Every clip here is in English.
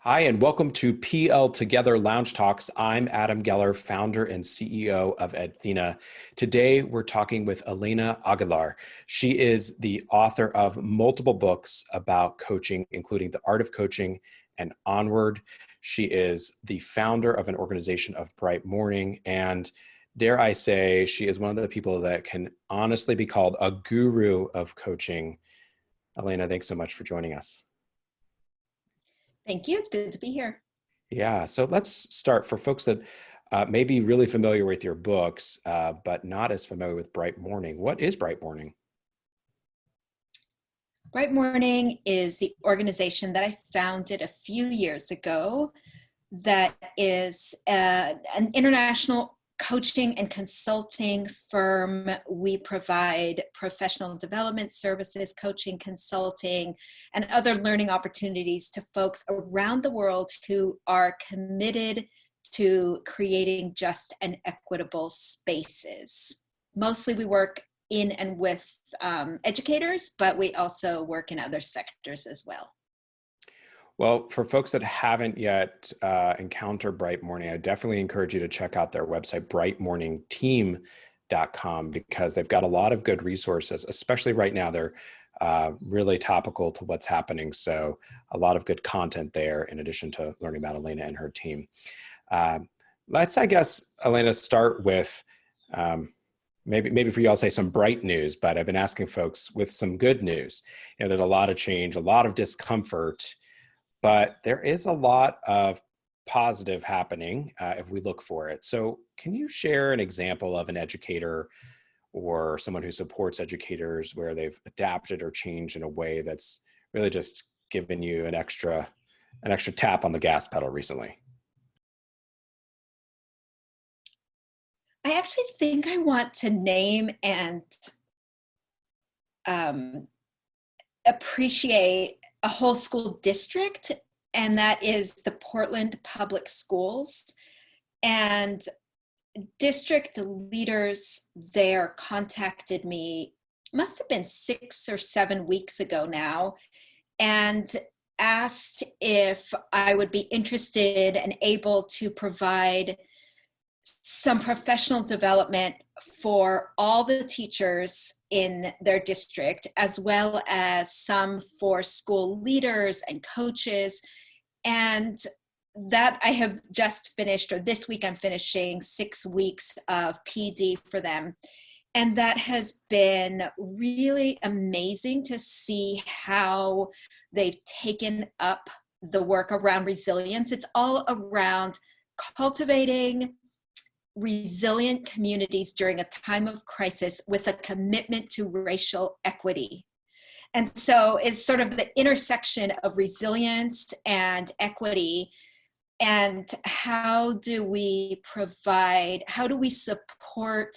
Hi, and welcome to PL Together Lounge Talks. I'm Adam Geller, founder and CEO of Edthena. Today, we're talking with Elena Aguilar. She is the author of multiple books about coaching, including The Art of Coaching and Onward. She is the founder of an organization of Bright Morning, and dare I say, she is one of the people that can honestly be called a guru of coaching. Elena, thanks so much for joining us. Thank you. It's good to be here. Yeah, so let's start for folks that may be really familiar with your books, but not as familiar with Bright Morning. What is Bright Morning? Bright Morning is the organization that I founded a few years ago that is an international coaching and consulting firm. We provide professional development services, coaching, consulting, and other learning opportunities to folks around the world who are committed to creating just and equitable spaces. Mostly we work in and with educators, but we also work in other sectors as well. Well, for folks that haven't yet encountered Bright Morning, I definitely encourage you to check out their website, brightmorningteam.com, because they've got a lot of good resources, especially right now. They're really topical to what's happening. So a lot of good content there, in addition to learning about Elena and her team. Let's, I guess, Elena, start with maybe for you, I'll say some bright news, but I've been asking folks with some good news. You know, there's a lot of change, a lot of discomfort, but there is a lot of positive happening if we look for it. So can you share an example of an educator or someone who supports educators where they've adapted or changed in a way that's really just given you an extra tap on the gas pedal recently? I actually think I want to name and appreciate a whole school district, and that is the Portland Public Schools. And district leaders there contacted me, must have been 6 or 7 weeks ago now, and asked if I would be interested and able to provide some professional development for all the teachers in their district, as well as some for school leaders and coaches. And that I have just finished, or this week I'm finishing 6 weeks of PD for them. And that has been really amazing to see how they've taken up the work around resilience. It's all around cultivating resilient communities during a time of crisis with a commitment to racial equity. And so it's sort of the intersection of resilience and equity. And how do we support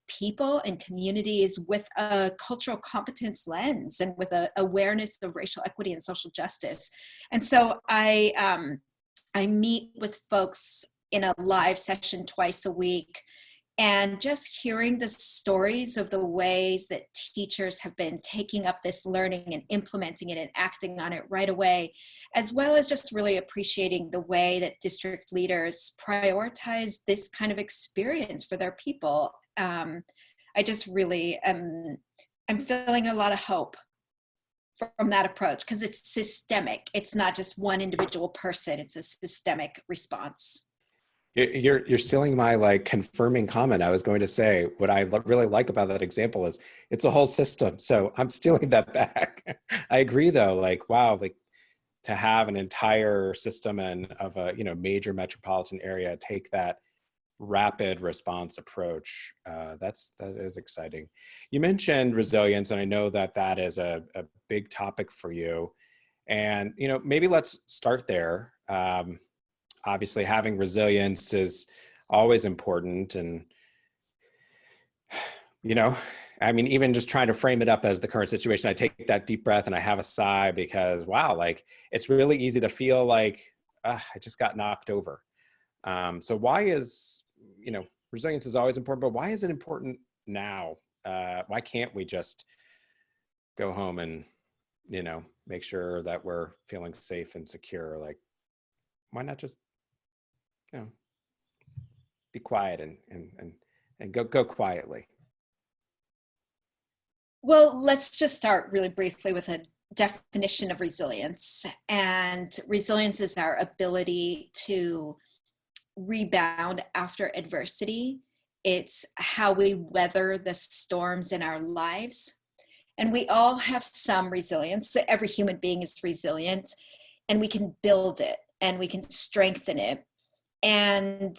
people and communities with a cultural competence lens and with an awareness of racial equity and social justice? And so I meet with folks in a live session twice a week, and just hearing the stories of the ways that teachers have been taking up this learning and implementing it and acting on it right away, as well as just really appreciating the way that district leaders prioritize this kind of experience for their people. I just really I'm feeling a lot of hope from that approach, because it's systemic. It's not just one individual person, it's a systemic response. You're stealing my confirming comment. I was going to say what I really like about that example is it's a whole system. So I'm stealing that back. I agree though. Wow, to have an entire system and of a major metropolitan area take that rapid response approach. That is exciting. You mentioned resilience, and I know that is a big topic for you. And maybe let's start there. Obviously, having resilience is always important. And, even just trying to frame it up as the current situation, I take that deep breath and I have a sigh because, wow, it's really easy to feel like I just got knocked over. So why is, resilience is always important, but why is it important now? Why can't we just go home and, make sure that we're feeling safe and secure? why not just, you know, be quiet and go quietly? Well, let's just start really briefly with a definition of resilience. And resilience is our ability to rebound after adversity. It's how we weather the storms in our lives. And we all have some resilience. So every human being is resilient, and we can build it and we can strengthen it. And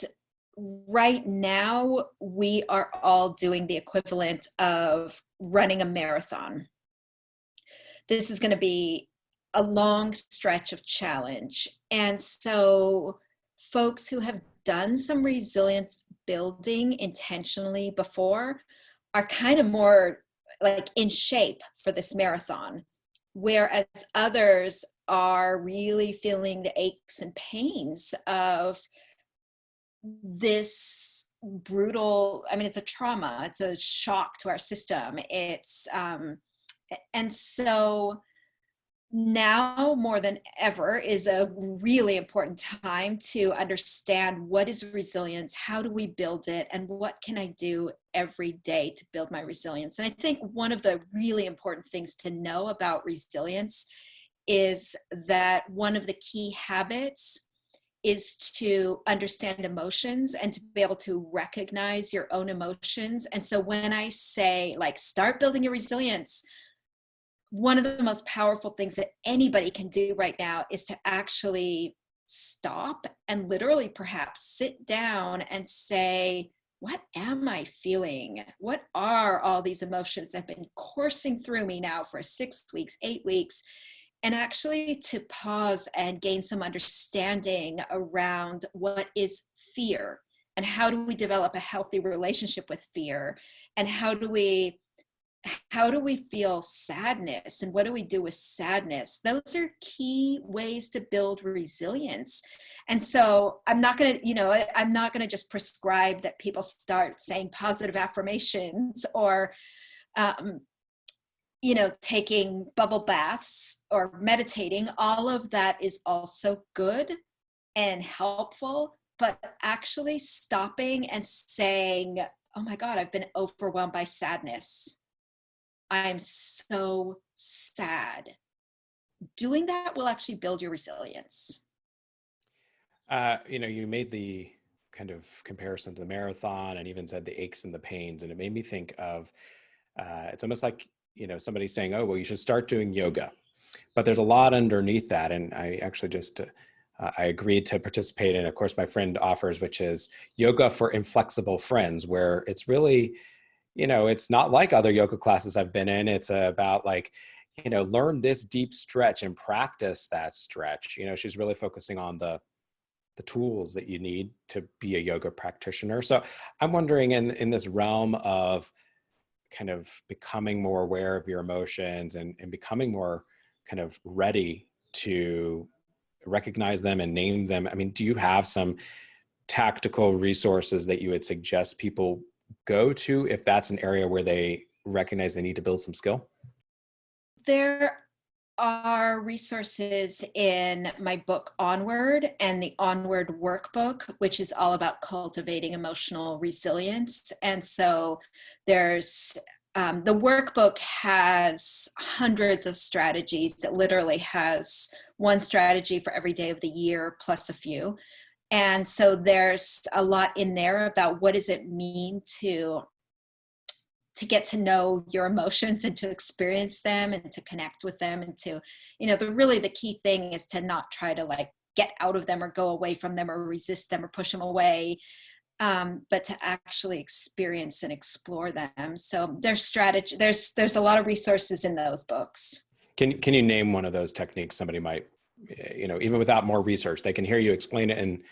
right now, we are all doing the equivalent of running a marathon. This is going to be a long stretch of challenge. And so, folks who have done some resilience building intentionally before are kind of more like in shape for this marathon, whereas others are really feeling the aches and pains of this brutal, I mean, it's a trauma, it's a shock to our system. And so now more than ever is a really important time to understand what is resilience, how do we build it, and what can I do every day to build my resilience. And I think one of the really important things to know about resilience is that one of the key habits is to understand emotions and to be able to recognize your own emotions. And so when I say, like, start building your resilience, one of the most powerful things that anybody can do right now is to actually stop and literally perhaps sit down and say, what am I feeling? What are all these emotions that have been coursing through me now for 6 weeks, 8 weeks? And actually to pause and gain some understanding around what is fear and how do we develop a healthy relationship with fear, and how do we feel sadness, and what do we do with sadness? Those are key ways to build resilience. And so I'm not going to just prescribe that people start saying positive affirmations or taking bubble baths or meditating. All of that is also good and helpful, but actually stopping and saying, oh my God, I've been overwhelmed by sadness. I'm so sad. Doing that will actually build your resilience. You made the kind of comparison to the marathon and even said the aches and the pains. And it made me think of, it's almost like, somebody saying, oh, well, you should start doing yoga. But there's a lot underneath that. And I actually I agreed to participate in a course my friend offers, which is yoga for inflexible friends, where it's really, it's not like other yoga classes I've been in. It's about like, learn this deep stretch and practice that stretch. She's really focusing on the tools that you need to be a yoga practitioner. So I'm wondering in this realm of kind of becoming more aware of your emotions and becoming more kind of ready to recognize them and name them. I mean, do you have some tactical resources that you would suggest people go to if that's an area where they recognize they need to build some skill? There are resources in my book Onward and the Onward workbook, which is all about cultivating emotional resilience. And so there's the workbook has hundreds of strategies. It literally has one strategy for every day of the year plus a few. And so there's a lot in there about what does it mean to get to know your emotions and to experience them and to connect with them, and to, the key thing is to not try to like get out of them or go away from them or resist them or push them away, but to actually experience and explore them. So there's strategy, there's a lot of resources in those books. Can you name one of those techniques somebody might, even without more research, they can hear you explain it in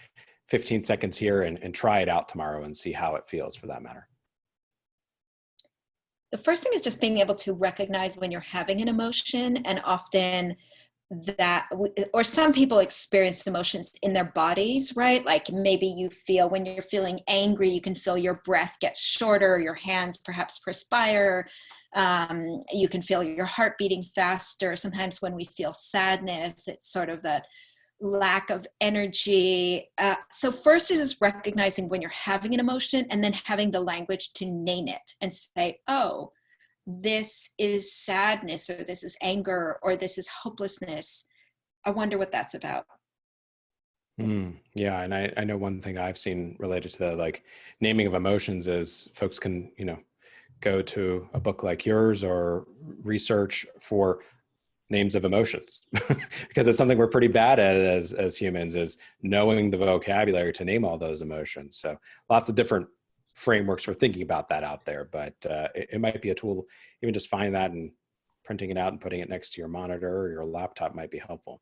15 seconds here and try it out tomorrow and see how it feels, for that matter? The first thing is just being able to recognize when you're having an emotion, and often or some people experience emotions in their bodies, right? Like maybe you feel when you're feeling angry, you can feel your breath get shorter, your hands perhaps perspire, you can feel your heart beating faster. Sometimes when we feel sadness, it's sort of that lack of energy. So first it is recognizing when you're having an emotion and then having the language to name it and say, oh, this is sadness, or this is anger, or this is hopelessness. I wonder what that's about. Yeah, and I know one thing I've seen related to the like naming of emotions is folks can, go to a book like yours or research for names of emotions because it's something we're pretty bad at as humans, is knowing the vocabulary to name all those emotions. So lots of different frameworks for thinking about that out there, but it might be a tool. Even just finding that and printing it out and putting it next to your monitor or your laptop might be helpful.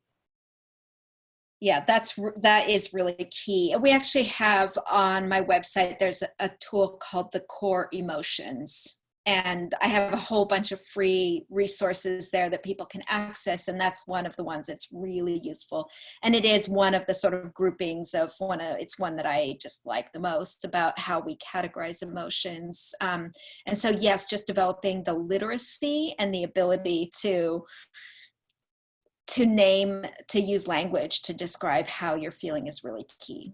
Yeah, that is really key. We actually have on my website, there's a tool called the Core Emotions. And I have a whole bunch of free resources there that people can access. And that's one of the ones that's really useful. And it is one of the sort of groupings of it's one that I just like the most about how we categorize emotions. And so, yes, just developing the literacy and the ability to use language to describe how you're feeling is really key.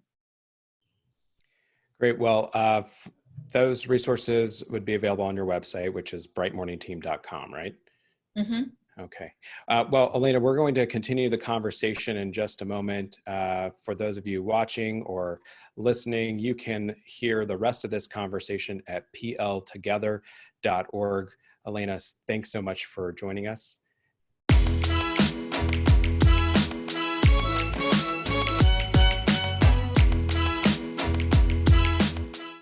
Great. Well, those resources would be available on your website, which is brightmorningteam.com, right? Mm-hmm. Okay. Well, Elena, we're going to continue the conversation in just a moment. For those of you watching or listening, you can hear the rest of this conversation at pltogether.org. Elena, thanks so much for joining us.